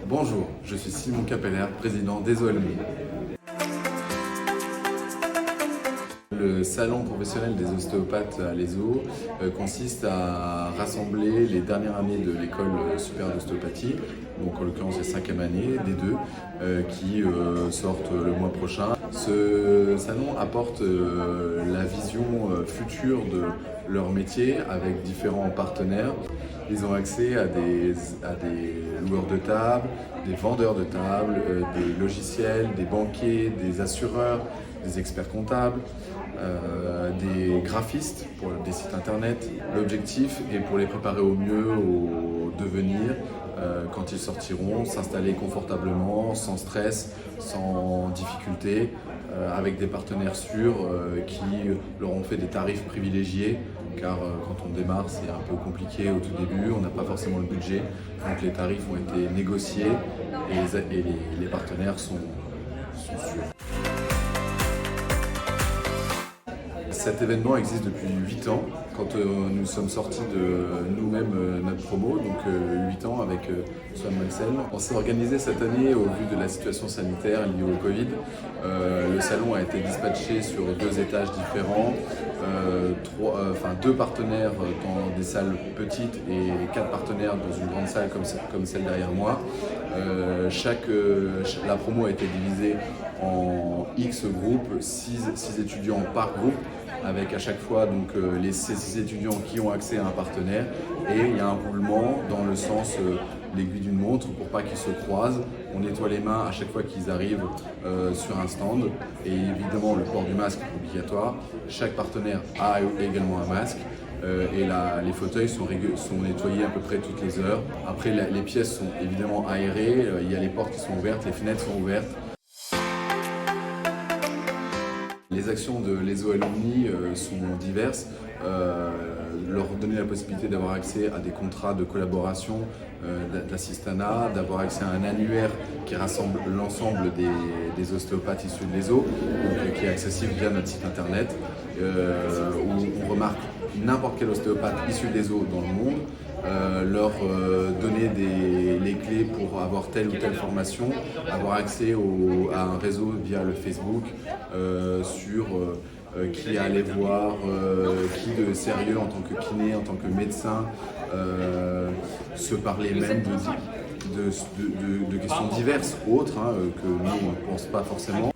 Bonjour, je suis Simon Capeller, président des OLMI. Le salon professionnel des ostéopathes à l'ESO consiste à rassembler les dernières années de l'école supérieure d'ostéopathie, donc en l'occurrence les 5e années des deux, qui sortent le mois prochain. Ce salon apporte la vision future de leur métier avec différents partenaires. Ils ont accès à des loueurs de table, des vendeurs de table, des logiciels, des banquiers, des assureurs, des experts comptables, des graphistes pour des sites internet. L'objectif est pour les préparer au mieux au devenir quand ils sortiront, s'installer confortablement, sans stress, sans difficulté, avec des partenaires sûrs qui leur ont fait des tarifs privilégiés, car quand on démarre c'est un peu compliqué au tout début, on n'a pas forcément le budget, donc les tarifs ont été négociés et les partenaires sont sûrs. Cet événement existe depuis 8 ans, quand nous sommes sortis de nous-mêmes notre promo, donc 8 ans avec Swan Marcel. On s'est organisé cette année au vu de la situation sanitaire liée au Covid. Le salon a été dispatché sur 2 étages différents, 2 partenaires dans des salles petites et 4 partenaires dans une grande salle comme celle derrière moi. La promo a été divisée en X groupes, 6 étudiants par groupe, avec à chaque fois donc, ces 6 étudiants qui ont accès à un partenaire, et il y a un roulement dans le sens l'aiguille d'une montre pour pas qu'ils se croisent. On nettoie les mains à chaque fois qu'ils arrivent sur un stand, et évidemment le port du masque est obligatoire. Chaque partenaire a également un masque. Les fauteuils sont nettoyés à peu près toutes les heures. Après, les pièces sont évidemment aérées, il y a les portes qui sont ouvertes, les fenêtres sont ouvertes. Les actions de l'ESO Alumni sont diverses. Leur donner la possibilité d'avoir accès à des contrats de collaboration, d'assistanat, d'avoir accès à un annuaire qui rassemble l'ensemble des ostéopathes issus de l'ESO, qui est accessible via notre site internet, où on remarque n'importe quel ostéopathe issu de l'ESO dans le monde, leur donner les clés pour avoir telle ou telle formation, avoir accès à un réseau via le Facebook sur qui aller voir, qui de sérieux en tant que kiné, en tant que médecin, se parler même de questions diverses, autres, que nous on ne pense pas forcément.